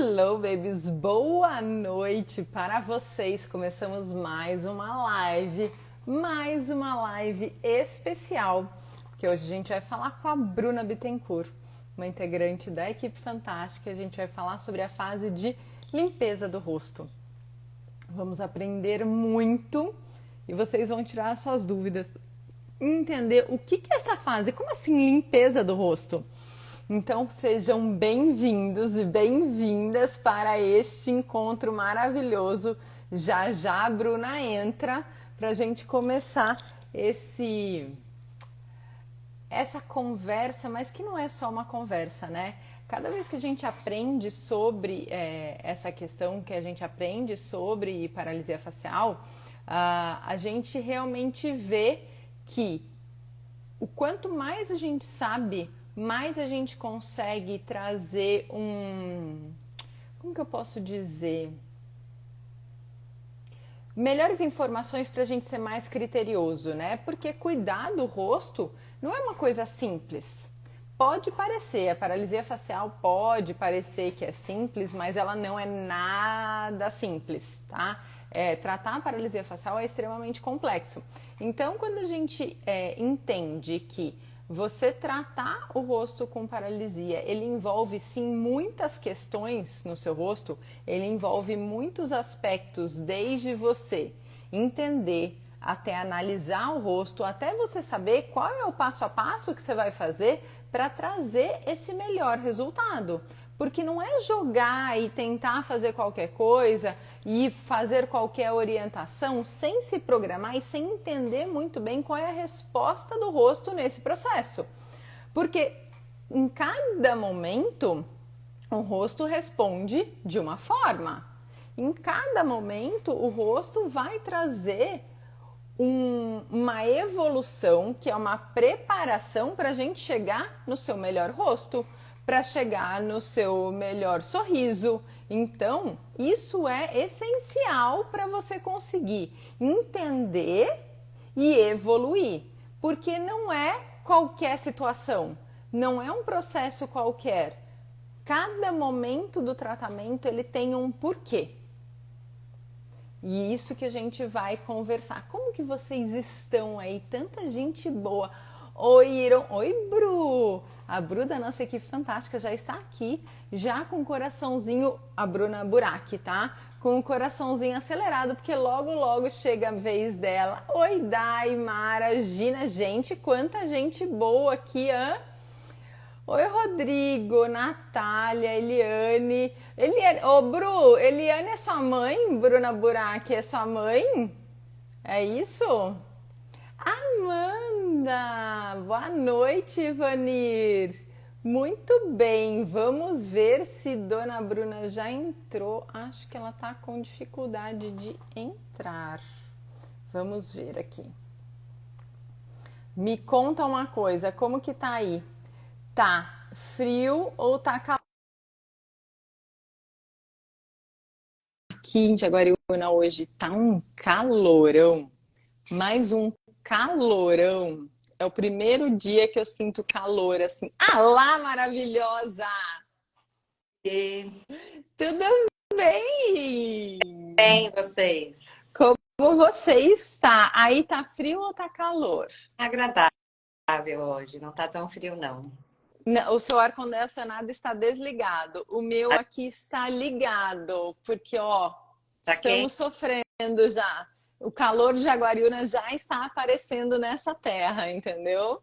Hello, babies! Boa noite para vocês! Começamos mais uma live especial, porque hoje a gente vai falar com a Bruna Bittencourt, uma integrante da equipe fantástica. A gente vai falar sobre a fase de limpeza do rosto. Vamos aprender muito e vocês vão tirar suas dúvidas, entender o que é essa fase, como assim limpeza do rosto? Então sejam bem-vindos e bem-vindas para este encontro maravilhoso. Já já a Bruna entra para a gente começar essa conversa, mas que não é só uma conversa, né? Cada vez que a gente aprende sobre essa questão, que a gente aprende sobre paralisia facial, a gente realmente vê que o quanto mais a gente sabe, mais a gente consegue trazer como que eu posso dizer? Melhores informações para a gente ser mais criterioso, né? Porque cuidar do rosto não é uma coisa simples. Pode parecer, a paralisia facial pode parecer que é simples, mas ela não é nada simples, tá? Tratar a paralisia facial é extremamente complexo. Então, quando a gente entende que você tratar o rosto com paralisia, ele envolve sim muitas questões no seu rosto, ele envolve muitos aspectos, desde você entender até analisar o rosto, até você saber qual é o passo a passo que você vai fazer para trazer esse melhor resultado. Porque não é jogar e tentar fazer qualquer coisa e fazer qualquer orientação sem se programar e sem entender muito bem qual é a resposta do rosto nesse processo. Porque em cada momento o rosto responde de uma forma. Em cada momento o rosto vai trazer uma evolução, que é uma preparação para a gente chegar no seu melhor rosto, para chegar no seu melhor sorriso. Então, isso é essencial para você conseguir entender e evoluir, porque não é qualquer situação, não é um processo qualquer. Cada momento do tratamento ele tem um porquê. E isso que a gente vai conversar. Como que vocês estão aí? Tanta gente boa. Oi, Iron. Oi, Bru. A Bru da nossa equipe fantástica já está aqui, já com o coraçãozinho, a Bruna Burac, tá? Com o coraçãozinho acelerado, porque logo, logo chega a vez dela. Oi, Dai, Mara, Gina. Gente, quanta gente boa aqui, hã? Oi, Rodrigo, Natália, Eliane. Ô, Bru, Eliane é sua mãe? Bruna Burac é sua mãe? É isso? Amanda! Boa noite, Ivanir. Muito bem, vamos ver se Dona Bruna já entrou. Acho que ela tá com dificuldade de entrar. Vamos ver aqui. Me conta uma coisa, como que tá aí? Tá frio ou tá calor? Aqui em Jaguariúna hoje tá um calorão, mais um calorão. É o primeiro dia que eu sinto calor assim. Ah lá, maravilhosa! E Tudo bem? bem, vocês? Como você está? Aí tá frio ou tá calor? Agradável hoje, não tá tão frio, não. Não, o seu ar-condicionado está desligado. O meu aqui está ligado, porque ó, Tá estamos quente? sofrendo já. O calor de Jaguariúna já está aparecendo nessa terra, entendeu?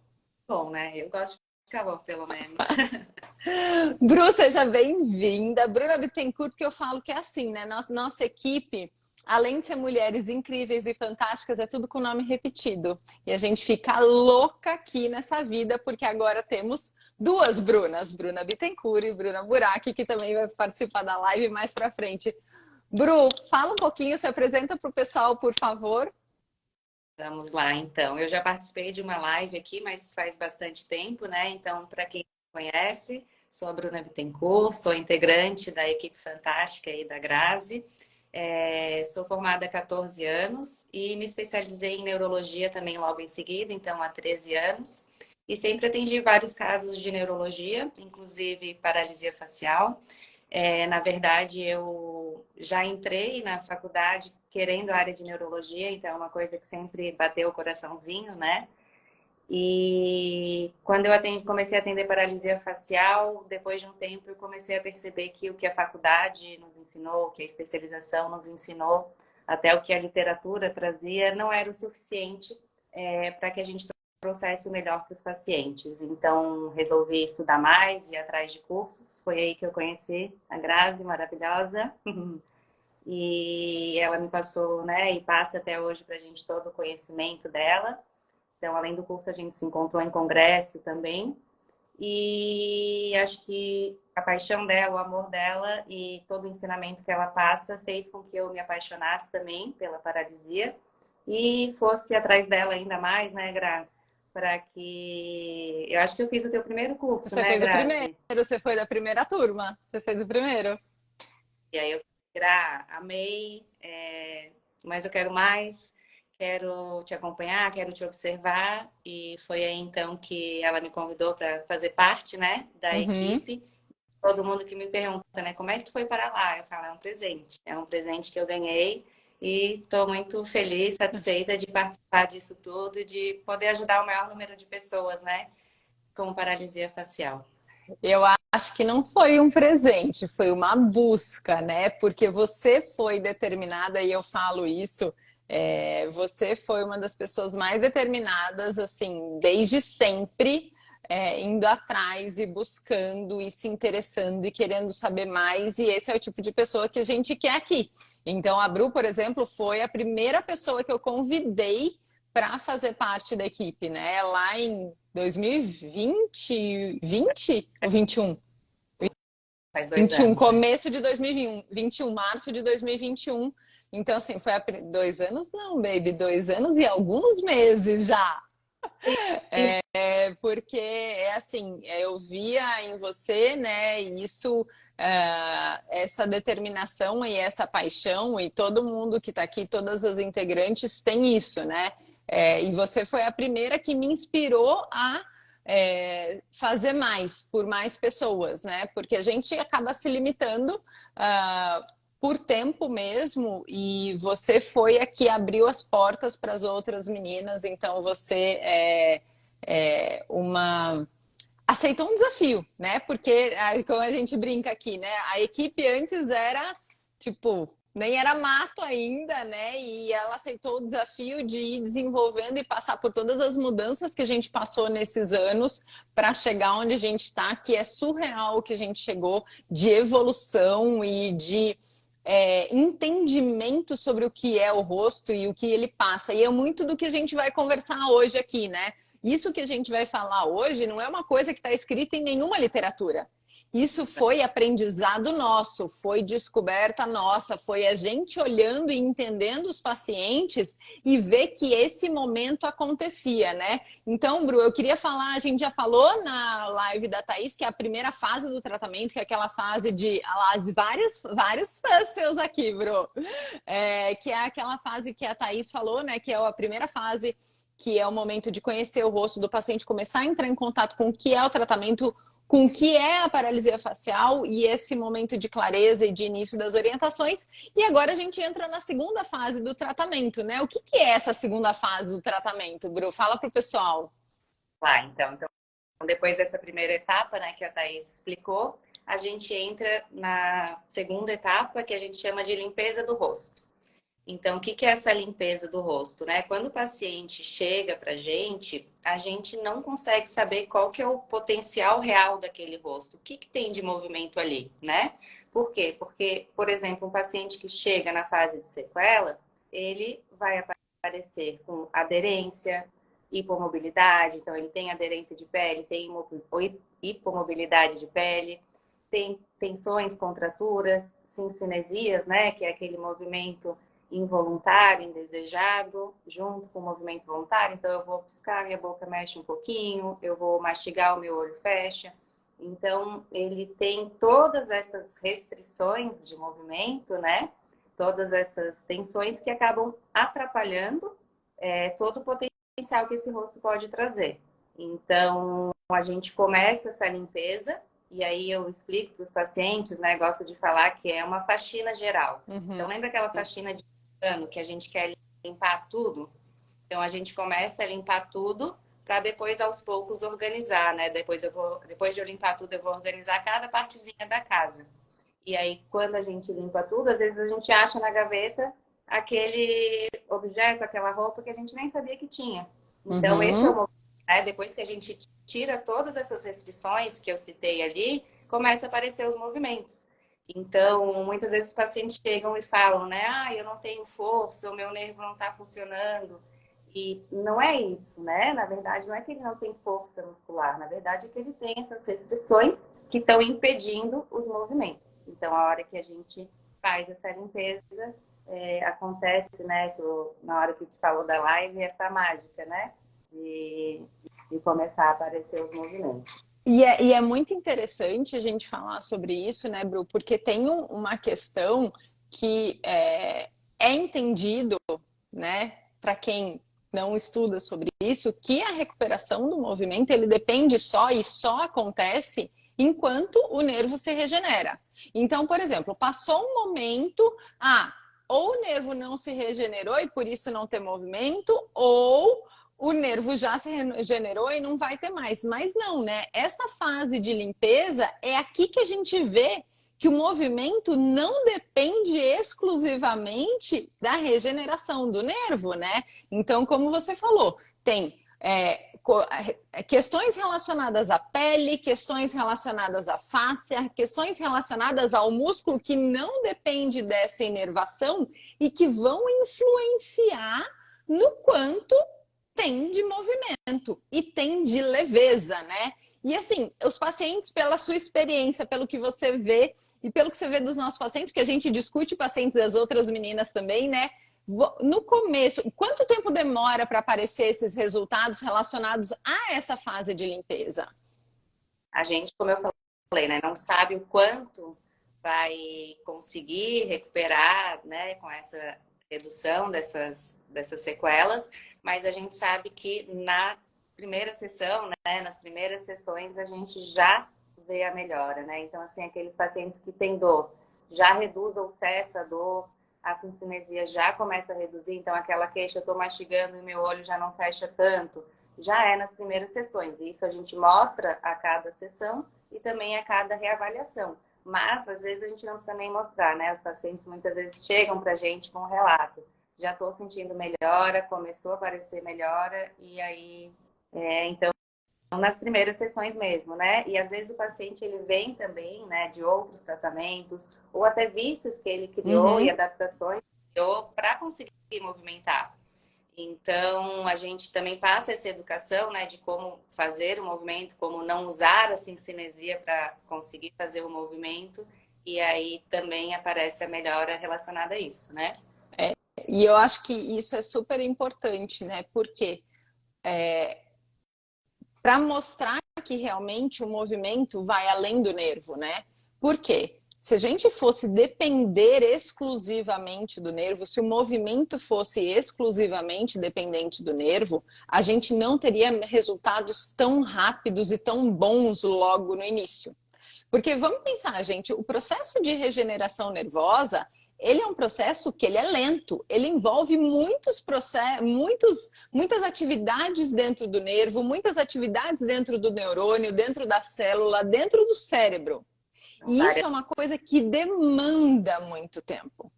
Bom, né? Eu gosto de calor, pelo menos. Bru, seja bem-vinda. Bruna Bittencourt, porque eu falo que é assim, né? Nossa equipe, além de ser mulheres incríveis e fantásticas, é tudo com nome repetido. E a gente fica louca aqui nessa vida, porque agora temos duas Brunas, Bruna Bittencourt e Bruna Burac, que também vai participar da live mais pra frente. Bru, fala um pouquinho, se apresenta para o pessoal, por favor. Vamos lá, então. Eu já participei de uma live aqui, mas faz bastante tempo, né? Então, para quem não conhece, sou a Bruna Bittencourt, sou integrante da equipe fantástica aí da Grazi. Sou formada há 14 anos e me especializei em neurologia também logo em seguida, então há 13 anos. E sempre atendi vários casos de neurologia, inclusive paralisia facial. Na verdade, eu já entrei na faculdade querendo a área de neurologia, então é uma coisa que sempre bateu o coraçãozinho, né? E quando eu comecei a atender paralisia facial, depois de um tempo eu comecei a perceber que o que a faculdade nos ensinou, o que a especialização nos ensinou, até o que a literatura trazia, não era o suficiente para que a gente trouxesse o melhor para os pacientes. Então, resolvi estudar mais e ir atrás de cursos. Foi aí que eu conheci a Grazi, maravilhosa. E ela me passou, né, e passa até hoje para a gente todo o conhecimento dela. Então, além do curso, a gente se encontrou em congresso também. E acho que a paixão dela, o amor dela e todo o ensinamento que ela passa fez com que eu me apaixonasse também pela paralisia e fosse atrás dela ainda mais, né, Gra? Para que... Eu acho que eu fiz o teu primeiro curso, Você né, fez o primeiro, Grazi? você foi da primeira turma. Você fez o primeiro. E aí eu falei, Gra, amei, mas eu quero mais, quero te acompanhar, quero te observar. E foi aí então que ela me convidou para fazer parte, né, da Uhum. equipe. Todo mundo que me pergunta, né, como é que tu foi para lá? Eu falo, é um presente que eu ganhei e estou muito feliz, satisfeita de participar disso tudo e de poder ajudar o maior número de pessoas, né, com paralisia facial. Eu acho que não foi um presente, foi uma busca, né? Porque você foi determinada, e eu falo isso, você foi uma das pessoas mais determinadas, assim, desde sempre, indo atrás e buscando e se interessando e querendo saber mais, e esse é o tipo de pessoa que a gente quer aqui. Então, a Bru, por exemplo, foi a primeira pessoa que eu convidei para fazer parte da equipe, né? Lá em 2020, 20 ou 21? Faz 21, 2 anos, né? começo de 2021, 21, março de 2021. Então, assim, foi 2 anos, não, baby, 2 anos e alguns meses já. Porque é assim, eu via em você, né, isso, essa determinação e essa paixão, e todo mundo que está aqui, todas as integrantes têm isso, né? E você foi a primeira que me inspirou a fazer mais por mais pessoas, né? Porque a gente acaba se limitando por tempo mesmo, e você foi a que abriu as portas para as outras meninas, então você uma aceitou um desafio, né? Porque como a gente brinca aqui, né? A equipe antes era tipo nem era mato ainda, né? E ela aceitou o desafio de ir desenvolvendo e passar por todas as mudanças que a gente passou nesses anos para chegar onde a gente está, que é surreal o que a gente chegou de evolução e de entendimento sobre o que é o rosto e o que ele passa. E é muito do que a gente vai conversar hoje aqui, né? Isso que a gente vai falar hoje não é uma coisa que está escrita em nenhuma literatura. Isso foi aprendizado nosso, foi descoberta nossa, foi a gente olhando e entendendo os pacientes e ver que esse momento acontecia, né? Então, Bru, eu queria falar, a gente já falou na live da Thaís, que é a primeira fase do tratamento, que é aquela fase de vários fãs seus aqui, Bru. Que é aquela fase que a Thaís falou, né? Que é a primeira fase, que é o momento de conhecer o rosto do paciente, começar a entrar em contato com o que é o tratamento, com o que é a paralisia facial e esse momento de clareza e de início das orientações. E agora a gente entra na segunda fase do tratamento, né? O que é essa segunda fase do tratamento, Bru? Fala pro pessoal. Lá, então, depois dessa primeira etapa, né, que a Thaís explicou, a gente entra na segunda etapa, que a gente chama de limpeza do rosto. Então, o que é essa limpeza do rosto, né? Quando o paciente chega para a gente não consegue saber qual que é o potencial real daquele rosto, o que tem de movimento ali, né? Por quê? Porque, por exemplo, um paciente que chega na fase de sequela, ele vai aparecer com aderência, hipomobilidade, então ele tem aderência de pele, tem hipomobilidade de pele, tem tensões, contraturas, cincinesias, né? Que é aquele movimento involuntário, indesejado, junto com o movimento voluntário. Então, eu vou piscar, minha boca mexe um pouquinho, eu vou mastigar, o meu olho fecha. Então, ele tem todas essas restrições de movimento, né? Todas essas tensões que acabam atrapalhando todo o potencial que esse rosto pode trazer. Então, a gente começa essa limpeza e aí eu explico para os pacientes, né? Gosto de falar que é uma faxina geral. Uhum. Então, lembra aquela faxina de ano que a gente quer limpar tudo? Então, a gente começa a limpar tudo para depois, aos poucos, organizar, né? Depois de eu limpar tudo, eu vou organizar cada partezinha da casa. E aí, quando a gente limpa tudo, às vezes a gente acha na gaveta aquele objeto, aquela roupa que a gente nem sabia que tinha. Então, esse é o Uhum. momento, né? Depois que a gente tira todas essas restrições que eu citei ali, começa a aparecer os movimentos. Então, muitas vezes os pacientes chegam e falam, né? Ah, eu não tenho força, o meu nervo não está funcionando. E não é isso, né? Na verdade, não é que ele não tem força muscular, na verdade é que ele tem essas restrições que estão impedindo os movimentos. Então, a hora que a gente faz essa limpeza, acontece, né? Na hora que tu falou da live, essa mágica, né? De, de começar a aparecer os movimentos. E é muito interessante a gente falar sobre isso, né, Bru? Porque tem uma questão que é entendido, né, para quem não estuda sobre isso, que a recuperação do movimento ele depende só e só acontece enquanto o nervo se regenera. Então, por exemplo, passou um momento, ou o nervo não se regenerou e por isso não tem movimento, ou o nervo já se regenerou e não vai ter mais. Mas não, né? Essa fase de limpeza é aqui que a gente vê que o movimento não depende exclusivamente da regeneração do nervo, né? Então, como você falou, tem questões relacionadas à pele, questões relacionadas à fáscia, questões relacionadas ao músculo que não depende dessa inervação e que vão influenciar no quanto tem de movimento e tem de leveza, né? E assim, os pacientes, pela sua experiência, pelo que você vê e pelo que você vê dos nossos pacientes, porque a gente discute pacientes das outras meninas também, né? No começo, quanto tempo demora para aparecer esses resultados relacionados a essa fase de limpeza? A gente, como eu falei, né, não sabe o quanto vai conseguir recuperar, né, com essa redução dessas sequelas, mas a gente sabe que na primeira sessão, né, nas primeiras sessões, a gente já vê a melhora, né? Então, assim, aqueles pacientes que têm dor, já reduz ou cessa a dor, a cincinesia já começa a reduzir, então aquela queixa, eu estou mastigando e meu olho já não fecha tanto, já é nas primeiras sessões. Isso a gente mostra a cada sessão e também a cada reavaliação. Mas, às vezes, a gente não precisa nem mostrar, né? Os pacientes muitas vezes chegam para a gente com um relato. Já estou sentindo melhora, começou a aparecer melhora, e aí, então, nas primeiras sessões mesmo, né? E às vezes o paciente ele vem também, né, de outros tratamentos, ou até vícios que ele criou e Uhum. adaptações que criou para conseguir movimentar. Então, a gente também passa essa educação, né, de como fazer o movimento, como não usar a cincinesia para conseguir fazer o movimento, e aí também aparece a melhora relacionada a isso, né? E eu acho que isso é super importante, né? Porque para mostrar que realmente o movimento vai além do nervo, né? Por quê? Se a gente fosse depender exclusivamente do nervo, se o movimento fosse exclusivamente dependente do nervo, a gente não teria resultados tão rápidos e tão bons logo no início. Porque vamos pensar, gente, o processo de regeneração nervosa, ele é um processo que ele é lento, ele envolve muitos processos, muitas atividades dentro do nervo, muitas atividades dentro do neurônio, dentro da célula, dentro do cérebro. E isso é uma coisa que demanda muito tempo.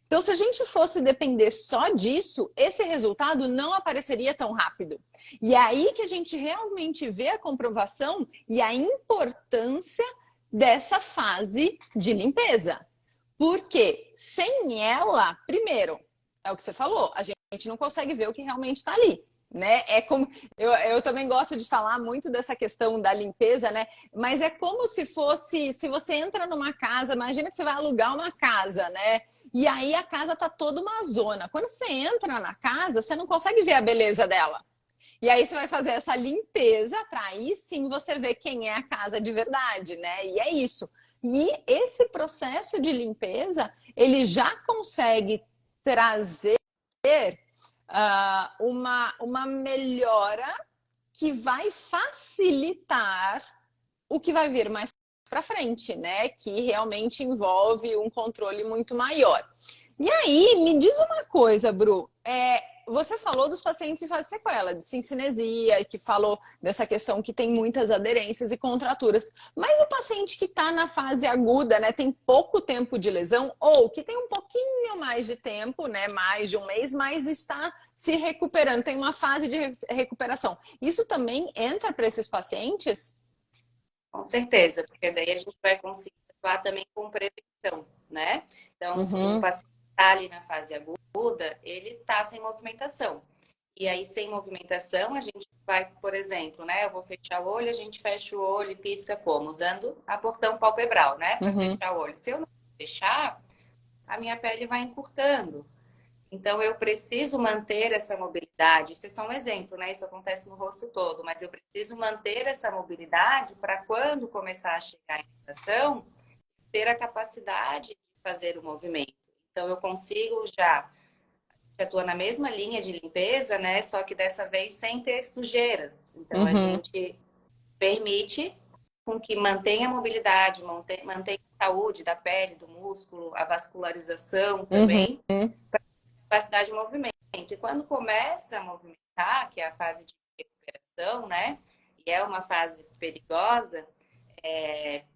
Então, se a gente fosse depender só disso, esse resultado não apareceria tão rápido. E é aí que a gente realmente vê a comprovação e a importância dessa fase de limpeza. Porque sem ela, primeiro, é o que você falou, a gente não consegue ver o que realmente está ali. Né? É como eu também gosto de falar muito dessa questão da limpeza, né? Mas é como se fosse, se você entra numa casa, imagina que você vai alugar uma casa, né? E aí a casa tá toda uma zona. Quando você entra na casa, você não consegue ver a beleza dela. E aí você vai fazer essa limpeza para aí sim você ver quem é a casa de verdade, né? E é isso. E esse processo de limpeza, ele já consegue trazer uma melhora que vai facilitar o que vai vir mais para frente, né? Que realmente envolve um controle muito maior. E aí, me diz uma coisa, Bru. Você falou dos pacientes de fase sequela, de cincinesia, que falou dessa questão que tem muitas aderências e contraturas. Mas o paciente que está na fase aguda, né, tem pouco tempo de lesão, ou que tem um pouquinho mais de tempo, né, mais de um mês, mas está se recuperando, tem uma fase de recuperação. Isso também entra para esses pacientes? Com certeza, porque daí a gente vai conseguir atuar também com prevenção, né? Então, o Uhum, paciente está ali na fase aguda, ele está sem movimentação. E aí, sem movimentação, a gente vai, por exemplo, né? Eu vou fechar o olho, a gente fecha o olho e pisca como? Usando a porção palpebral, né? Para uhum, fechar o olho. Se eu não fechar, a minha pele vai encurtando. Então, eu preciso manter essa mobilidade. Isso é só um exemplo, né? Isso acontece no rosto todo, mas eu preciso manter essa mobilidade para quando começar a chegar a inflamação, ter a capacidade de fazer o movimento. Então, eu consigo já atua na mesma linha de limpeza, né? Só que dessa vez sem ter sujeiras. Então, a uhum, gente permite com que mantenha a mobilidade, mantenha a saúde da pele, do músculo, a vascularização uhum, também, capacidade de movimento. E quando começa a movimentar, que é a fase de recuperação, né? E é uma fase perigosa,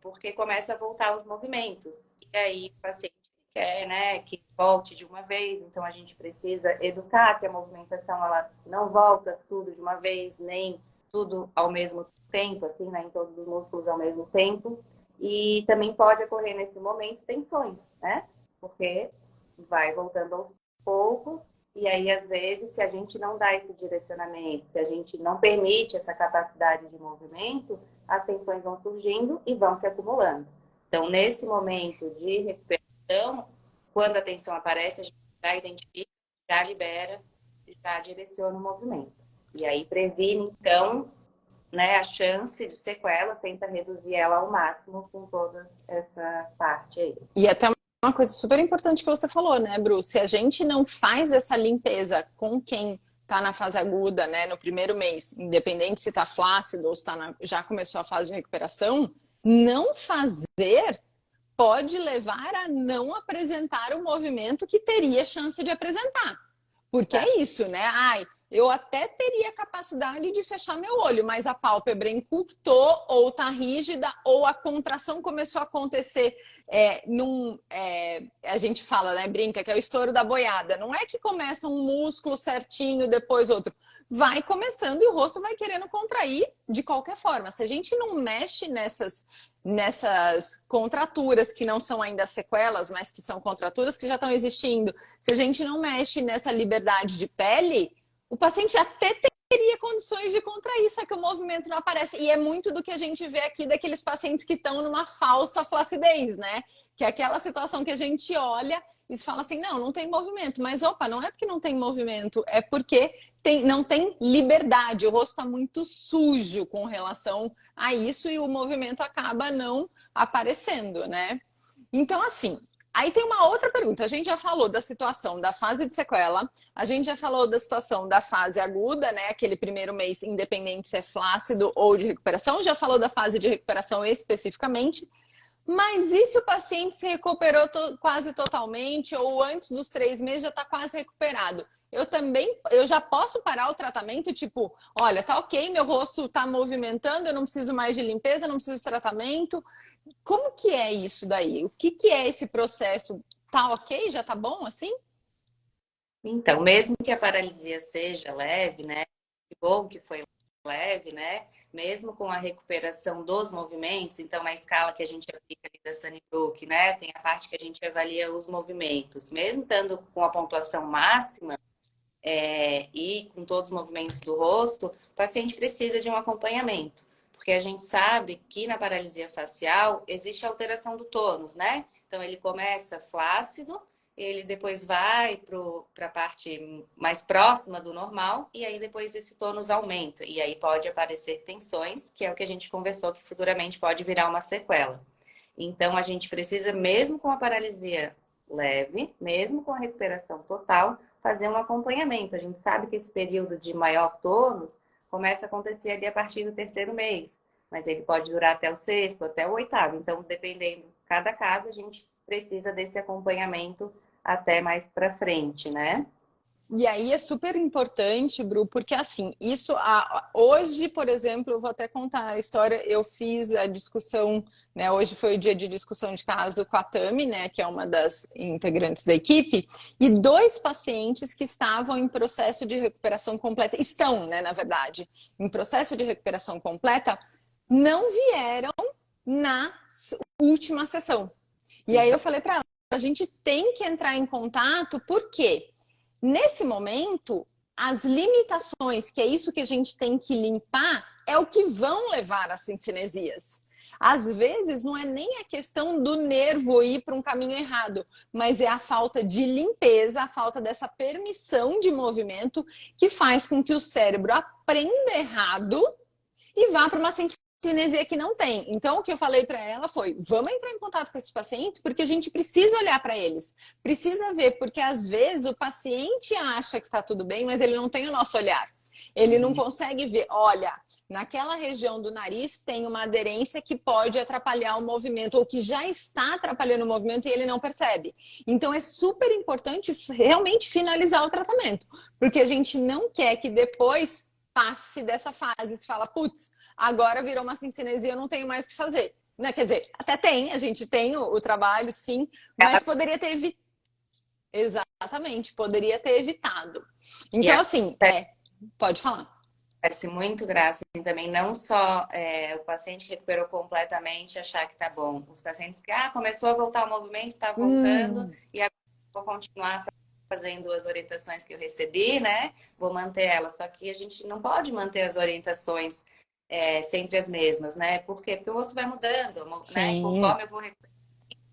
porque começa a voltar os movimentos. E aí o paciente quer, né, que volte de uma vez, então a gente precisa educar que a movimentação ela não volta tudo de uma vez, nem tudo ao mesmo tempo, assim, né, em todos os músculos ao mesmo tempo. E também pode ocorrer nesse momento tensões, né? Porque vai voltando aos poucos, e aí, às vezes, se a gente não dá esse direcionamento, se a gente não permite essa capacidade de movimento, as tensões vão surgindo e vão se acumulando. Então, nesse momento de recuperação, quando a tensão aparece, a gente já identifica, já libera, já direciona o movimento. E aí previne, então, né, a chance de sequelas, tenta reduzir ela ao máximo com toda essa parte aí. E até uma coisa super importante que você falou, né, Bru? Se a gente não faz essa limpeza com quem está na fase aguda, né, no primeiro mês, independente se está flácido ou se já começou a fase de recuperação, não fazer pode levar a não apresentar o movimento que teria chance de apresentar. Porque Tá? é isso, né? Ai, eu até teria capacidade de fechar meu olho, mas a pálpebra encurtou, ou tá rígida, ou a contração começou a acontecer a gente fala, né? Brinca, que é o estouro da boiada. Não é que começa um músculo certinho, depois outro. Vai começando e o rosto vai querendo contrair de qualquer forma. Se a gente não mexe nessas contraturas que não são ainda sequelas, mas que são contraturas que já estão existindo, se a gente não mexe nessa liberdade de pele, o paciente até teria condições de contrair, só que o movimento não aparece. E é muito do que a gente vê aqui daqueles pacientes que estão numa falsa flacidez, né? Que é aquela situação que a gente olha e fala assim, não, não tem movimento. Mas, opa, não é porque não tem movimento, é porque não tem liberdade. O rosto está muito sujo com relação a isso e o movimento acaba não aparecendo, né? Então, assim, aí tem uma outra pergunta. A gente já falou da situação da fase de sequela, a gente já falou da situação da fase aguda, né? Aquele primeiro mês, independente se é flácido ou de recuperação, já falou da fase de recuperação especificamente. Mas e se o paciente se recuperou quase totalmente ou antes dos 3 meses já está quase recuperado? Eu já posso parar o tratamento, tipo, olha, tá ok, meu rosto tá movimentando, eu não preciso mais de limpeza, não preciso de tratamento. Como que é isso daí? O que que é esse processo? Tá ok? Já tá bom assim? Então, mesmo que a paralisia seja leve, né? Que bom que foi leve, né? Mesmo com a recuperação dos movimentos, então na escala que a gente aplica ali da Sunnybrook, né? Tem a parte que a gente avalia os movimentos. Mesmo estando com a pontuação máxima, e com todos os movimentos do rosto, o paciente precisa de um acompanhamento. Porque a gente sabe que na paralisia facial existe alteração do tônus, né? Então ele começa flácido, ele depois vai para a parte mais próxima do normal, e aí depois esse tônus aumenta. E aí pode aparecer tensões, que é o que a gente conversou, que futuramente pode virar uma sequela. Então a gente precisa, mesmo com a paralisia leve, mesmo com a recuperação total, fazer um acompanhamento. A gente sabe que esse período de maior tônus começa a acontecer ali a partir do terceiro mês. mas ele pode durar até o sexto, até o oitavo. Então, dependendo, cada caso, a gente precisa desse acompanhamento até mais para frente, né? E aí é super importante, Bru, porque assim, hoje, por exemplo, eu vou até contar a história, eu fiz a discussão, né? Hoje foi o dia de discussão de caso com a Tami, né, que é uma das integrantes da equipe, e dois pacientes que estavam em processo de recuperação completa, estão, né, na verdade, em processo de recuperação completa, não vieram na última sessão. E aí eu falei para ela, a gente tem que entrar em contato, por quê? Nesse momento, as limitações, que é isso que a gente tem que limpar, é o que vão levar às cincinesias. Às vezes, não é nem a questão do nervo ir para um caminho errado, mas é a falta de limpeza, a falta dessa permissão de movimento que faz com que o cérebro aprenda errado e vá para uma cinesia que não tem. Então, o que eu falei para ela foi: vamos entrar em contato com esses pacientes, porque a gente precisa olhar para eles, precisa ver, porque às vezes o paciente acha que está tudo bem, mas ele não tem o nosso olhar. Ele não consegue ver, olha, naquela região do nariz tem uma aderência que pode atrapalhar o movimento, ou que já está atrapalhando o movimento e ele não percebe. Então é super importante realmente finalizar o tratamento, porque a gente não quer que depois passe dessa fase, se fala, putz, agora virou uma cincinesia, eu não tenho mais o que fazer. Né? Quer dizer, até tem, a gente tem o trabalho, sim, mas poderia ter evitado. Exatamente, poderia ter evitado. E Então, assim, pode falar. acontece muito, Graça, assim, também não só o paciente que recuperou completamente achar que tá bom. Os pacientes que, começou a voltar o movimento, tá voltando, e agora vou continuar fazendo as orientações que eu recebi, né? Vou manter elas. Só que a gente não pode manter as orientações sempre as mesmas, né? Por quê? Porque o rosto vai mudando, né? Sim. Conforme eu vou recuperando,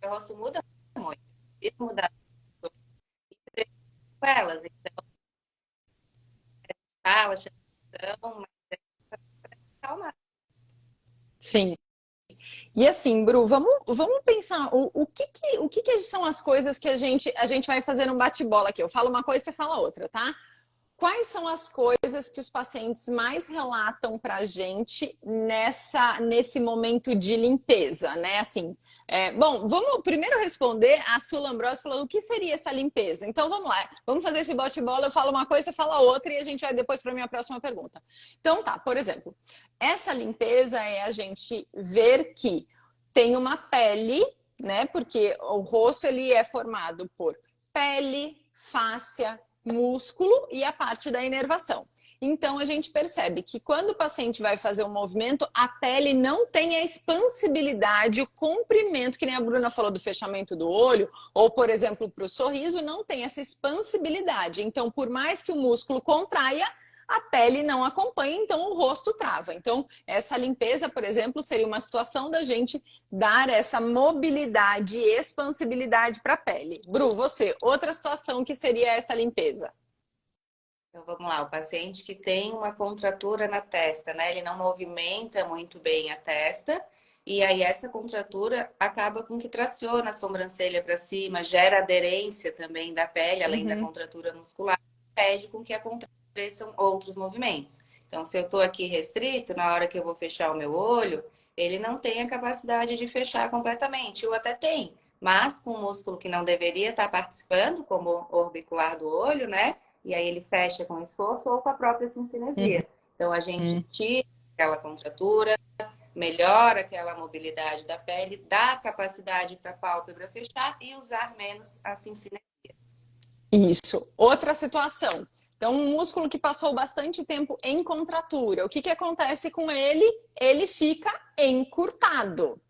o rosto muda muito. Isso muda com elas. Então, fala, chama atenção, mas calma. Sim. E assim, Bru, vamos pensar o que são as coisas que a gente vai fazer num bate-bola aqui. Eu falo uma coisa, você fala outra, tá? Quais são as coisas que os pacientes mais relatam para a gente nesse momento de limpeza, né? Assim, bom, vamos primeiro responder a Sula Ambrosio falando o que seria essa limpeza. Então vamos lá, vamos fazer esse bate-bola, eu falo uma coisa, você fala outra e a gente vai depois para a minha próxima pergunta. Então tá, por exemplo, essa limpeza é a gente ver que tem uma pele, né? Porque o rosto ele é formado por pele, fáscia, músculo e a parte da inervação. Então a gente percebe que quando o paciente vai fazer um movimento, a pele não tem a expansibilidade, o comprimento, que nem a Bruna falou do fechamento do olho, ou por exemplo para o sorriso, não tem essa expansibilidade. Então, por mais que o músculo contraia, a pele não acompanha, então o rosto trava. Então, essa limpeza, por exemplo, seria uma situação da gente dar essa mobilidade e expansibilidade para a pele. Bru, você, outra situação que seria essa limpeza? Então vamos lá, o paciente que tem uma contratura na testa, né? Ele não movimenta muito bem a testa, e aí essa contratura acaba com que traciona a sobrancelha para cima, gera aderência também da pele, além da Uhum. contratura muscular, impede com que aconteçam outros movimentos. Então, se eu estou aqui restrito, na hora que eu vou fechar o meu olho, ele não tem a capacidade de fechar completamente, ou até tem, mas com o músculo que não deveria estar participando, como o orbicular do olho, né? E aí ele fecha com esforço ou com a própria cincinesia. Então a gente Uhum. tira aquela contratura, melhora aquela mobilidade da pele, dá capacidade para a pálpebra fechar e usar menos a cincinesia. Isso. Outra situação. Então, um músculo que passou bastante tempo em contratura, o que acontece com ele? Ele fica encurtado.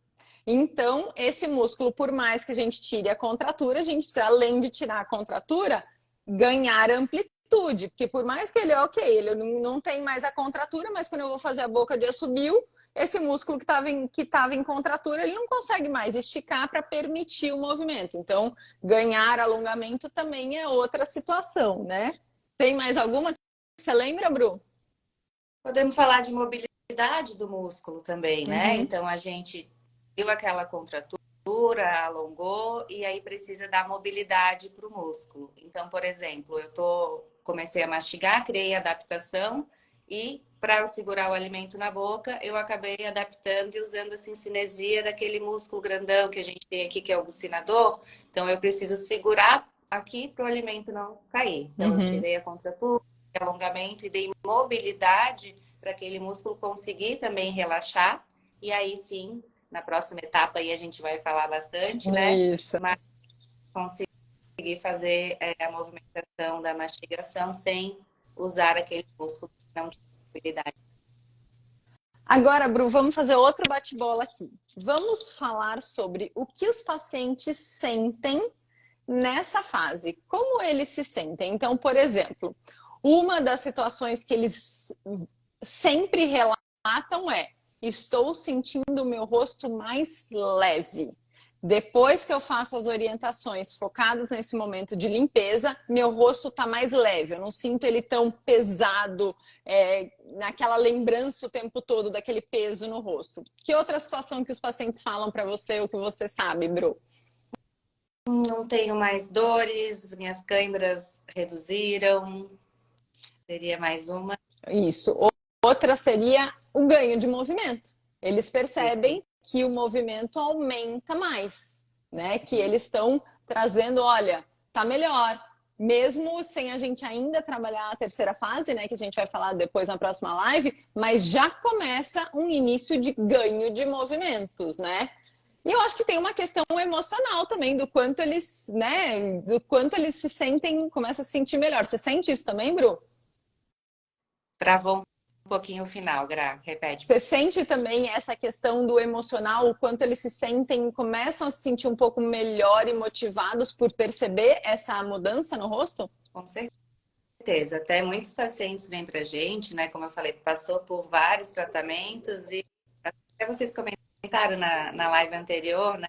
Então, esse músculo, por mais que a gente tire a contratura, a gente precisa, além de tirar a contratura, ganhar amplitude. Porque por mais que ele, ok, ele não tem mais a contratura, mas quando eu vou fazer a boca de assobio, esse músculo que estava em contratura, ele não consegue mais esticar para permitir o movimento. Então, ganhar alongamento também é outra situação, né? Tem mais alguma que você lembra, Bru? Podemos falar de mobilidade do músculo também, né? Uhum. Então a gente viu aquela contratura, alongou e aí precisa dar mobilidade para o músculo. Então, por exemplo, comecei a mastigar, criei adaptação e para eu segurar o alimento na boca, eu acabei adaptando e usando a cinesia daquele músculo grandão que a gente tem aqui, que é o bucinador. Então, eu preciso segurar aqui para o alimento não cair. Então, eu tirei a contratura, alongamento e dei mobilidade para aquele músculo conseguir também relaxar. E aí, sim, na próxima etapa aí a gente vai falar bastante, né? Isso. Mas conseguir fazer a movimentação da mastigação sem usar aquele músculo que não tinha mobilidade. Agora, Bru, vamos fazer outro bate-bola aqui. Vamos falar sobre o que os pacientes sentem nessa fase. Como eles se sentem? Então, por exemplo, uma das situações que eles sempre relatam é: estou sentindo o meu rosto mais leve. Depois que eu faço as orientações focadas nesse momento de limpeza, meu rosto está mais leve. Eu não sinto ele tão pesado, naquela lembrança o tempo todo daquele peso no rosto. Que outra situação que os pacientes falam para você ou que você sabe, Bru? Não tenho mais dores, minhas câimbras reduziram. Seria mais uma. Isso. Outra seria o ganho de movimento. Eles percebem que o movimento aumenta mais, né? Que eles estão trazendo, olha, tá melhor. Mesmo sem a gente ainda trabalhar a terceira fase, né? Que a gente vai falar depois na próxima live, mas já começa um início de ganho de movimentos, né? E eu acho que tem uma questão emocional também, do quanto eles, né? Do quanto eles se sentem, começa a se sentir melhor. Você sente isso também, Bru? Travou um pouquinho o final, Gra. Repete. Você sente também essa questão do emocional, o quanto eles se sentem, começam a se sentir um pouco melhor e motivados por perceber essa mudança no rosto? Com certeza. Até muitos pacientes vêm pra gente, né? Como eu falei, passou por vários tratamentos e até vocês comentaram na live anterior, né?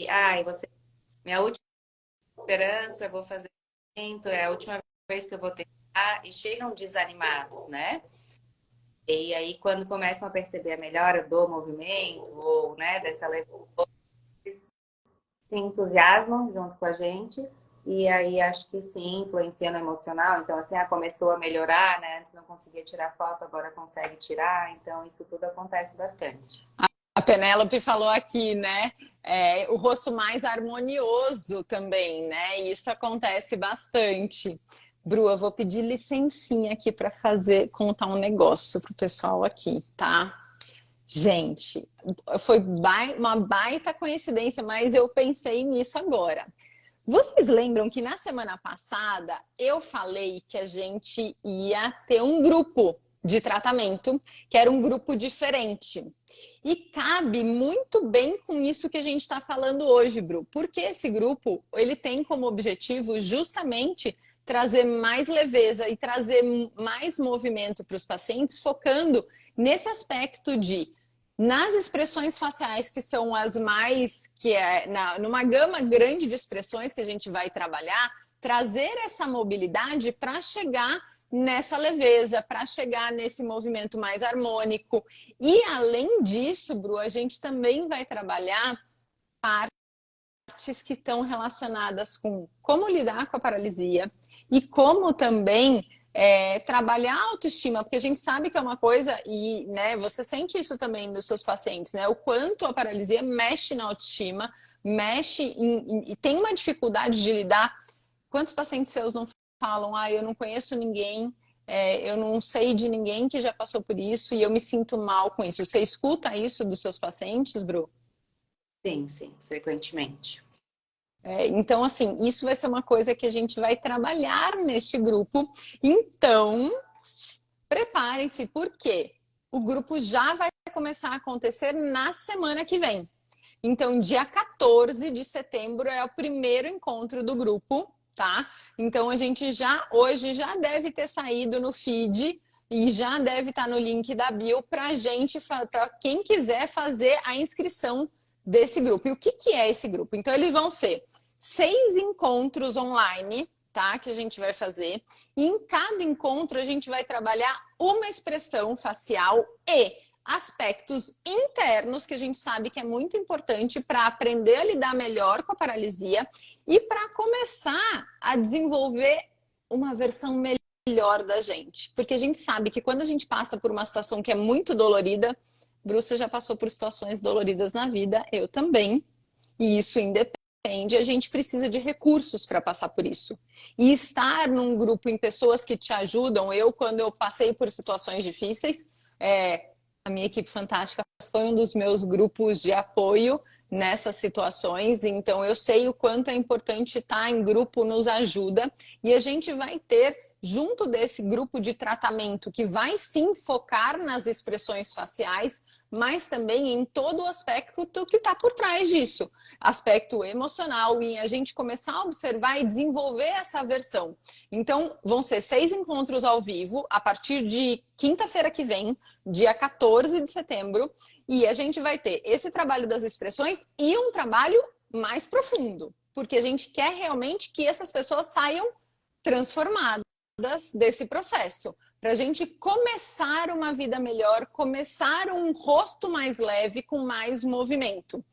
Ai, você, minha última esperança, vou fazer evento, é a última vez que eu vou tentar, e chegam desanimados, né? E aí, quando começam a perceber a melhora do movimento, ou, né, dessa leveza, eles se entusiasmam junto com a gente, e aí acho que sim, influencia no emocional. Então, assim, começou a melhorar, né? Antes não conseguia tirar foto, agora consegue tirar, então isso tudo acontece bastante. A Penélope falou aqui, né? O rosto mais harmonioso também, né? E isso acontece bastante. Bru, eu vou pedir licencinha aqui para contar um negócio pro pessoal aqui, tá? Gente, foi uma baita coincidência, mas eu pensei nisso agora. Vocês lembram que na semana passada eu falei que a gente ia ter um grupo de tratamento, que era um grupo diferente. E cabe muito bem com isso que a gente está falando hoje, Bru, porque esse grupo ele tem como objetivo justamente trazer mais leveza e trazer mais movimento para os pacientes, focando nesse aspecto de nas expressões faciais, que são as mais, numa gama grande de expressões que a gente vai trabalhar, trazer essa mobilidade para chegar nessa leveza, para chegar nesse movimento mais harmônico. E além disso, Bru, a gente também vai trabalhar partes que estão relacionadas com como lidar com a paralisia e como também trabalhar a autoestima, porque a gente sabe que é uma coisa, e né, você sente isso também dos seus pacientes, né? O quanto a paralisia mexe na autoestima, mexe e tem uma dificuldade de lidar. Quantos pacientes seus não falam, eu não conheço ninguém, eu não sei de ninguém que já passou por isso e eu me sinto mal com isso. Você escuta isso dos seus pacientes, Bru? Sim, frequentemente. Então, assim, isso vai ser uma coisa que a gente vai trabalhar neste grupo. Então, preparem-se, porque o grupo já vai começar a acontecer na semana que vem. Então, dia 14 de setembro é o primeiro encontro do grupo, tá? Então, a gente hoje já deve ter saído no feed e já deve estar no link da bio para quem quiser fazer a inscrição desse grupo. E o que é esse grupo? Então, eles vão ser 6 encontros online, tá? Que a gente vai fazer. E em cada encontro, a gente vai trabalhar uma expressão facial e aspectos internos que a gente sabe que é muito importante para aprender a lidar melhor com a paralisia e para começar a desenvolver uma versão melhor melhor da gente. Porque a gente sabe que quando a gente passa por uma situação que é muito dolorida, Bruce já passou por situações doloridas na vida, eu também, e isso independe, a gente precisa de recursos para passar por isso. E estar num grupo em pessoas que te ajudam, quando eu passei por situações difíceis, a minha equipe fantástica foi um dos meus grupos de apoio nessas situações, então eu sei o quanto é importante estar em grupo, nos ajuda, e a gente vai ter, junto desse grupo de tratamento, que vai sim focar nas expressões faciais, mas também em todo o aspecto que está por trás disso. Aspecto emocional, e a gente começar a observar e desenvolver essa versão. Então, vão ser 6 encontros ao vivo, a partir de quinta-feira que vem, dia 14 de setembro, e a gente vai ter esse trabalho das expressões e um trabalho mais profundo, porque a gente quer realmente que essas pessoas saiam transformadas desse processo, para a gente começar uma vida melhor, começar um rosto mais leve, com mais movimento.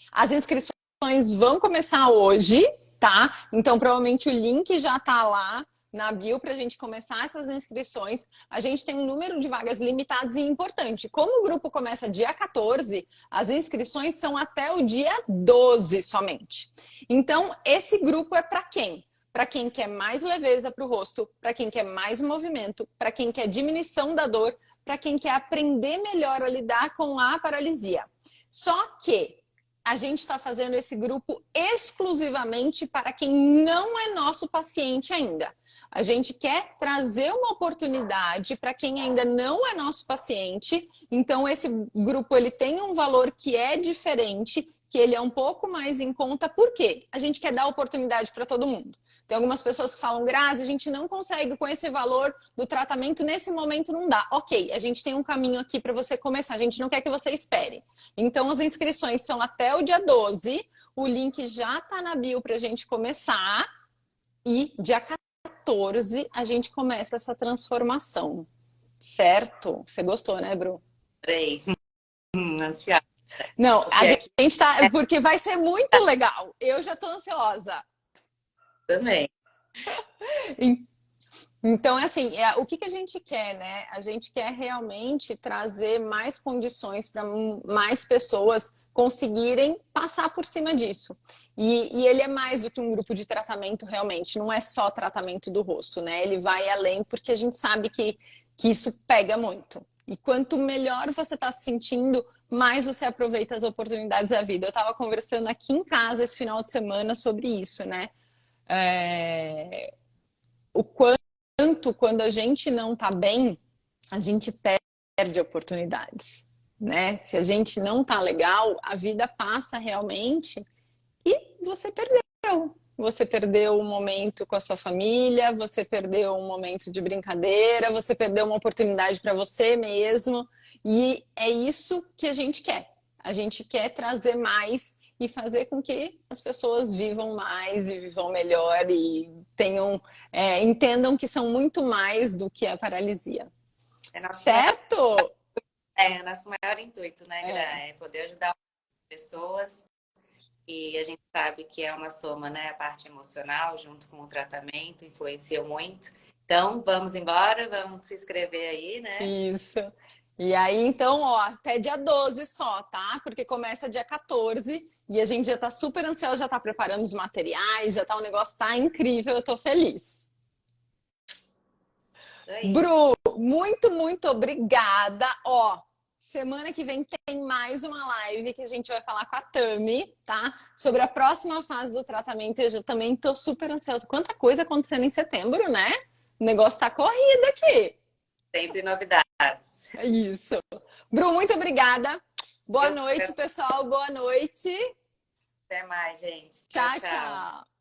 As inscrições vão começar hoje, tá? Então, provavelmente o link já tá lá na bio para a gente começar essas inscrições. A gente tem um número de vagas limitadas e importante. Como o grupo começa dia 14, as inscrições são até o dia 12 somente. Então, esse grupo é para quem? Para quem quer mais leveza para o rosto, para quem quer mais movimento, para quem quer diminuição da dor, para quem quer aprender melhor a lidar com a paralisia. Só que a gente está fazendo esse grupo exclusivamente para quem não é nosso paciente ainda. A gente quer trazer uma oportunidade para quem ainda não é nosso paciente. Então, esse grupo ele tem um valor que é diferente, que ele é um pouco mais em conta. Por quê? A gente quer dar oportunidade para todo mundo. Tem algumas pessoas que falam, Grazi, a gente não consegue com esse valor do tratamento, nesse momento não dá. Ok, a gente tem um caminho aqui para você começar, a gente não quer que você espere. Então, as inscrições são até o dia 12, o link já está na bio para a gente começar, e dia 14 a gente começa essa transformação, certo? Você gostou, né, Bru? Adorei. Ansiada. Não, a Porque gente tá, porque vai ser muito legal. Eu já tô ansiosa. também. Então, assim, o que a gente quer, né? A gente quer realmente trazer mais condições para mais pessoas conseguirem passar por cima disso. E ele é mais do que um grupo de tratamento realmente, não é só tratamento do rosto, né? Ele vai além porque a gente sabe que isso pega muito. E quanto melhor você está se sentindo, mais você aproveita as oportunidades da vida. Eu estava conversando aqui em casa esse final de semana sobre isso, né? O quanto, quando a gente não está bem, a gente perde oportunidades, né? Se a gente não está legal, a vida passa realmente e você perdeu. Você perdeu um momento com a sua família, você perdeu um momento de brincadeira, você perdeu uma oportunidade para você mesmo. E é isso que a gente quer. A gente quer trazer mais e fazer com que as pessoas vivam mais e vivam melhor e tenham, entendam que são muito mais do que a paralisia. É nosso maior, Certo? nosso maior intuito, né, Gra? É. É poder ajudar as pessoas. E a gente sabe que é uma soma, né? A parte emocional, junto com o tratamento, influencia muito. Então, vamos embora, vamos se inscrever aí, né? Isso. E aí, então, ó, até dia 12 só, tá? Porque começa dia 14 e a gente já tá super ansiosa, já tá preparando os materiais, já tá, o negócio tá incrível, eu tô feliz. Isso aí. Bru, muito, muito obrigada. Ó, semana que vem tem mais uma live que a gente vai falar com a Tami, tá? Sobre a próxima fase do tratamento. Eu já também tô super ansiosa. Quanta coisa acontecendo em setembro, né? O negócio tá corrido aqui. Sempre novidades. É isso. Bru, muito obrigada. Boa Eu... noite, pessoal. Boa noite. Até mais, gente. Tchau, Tchau, tchau. tchau.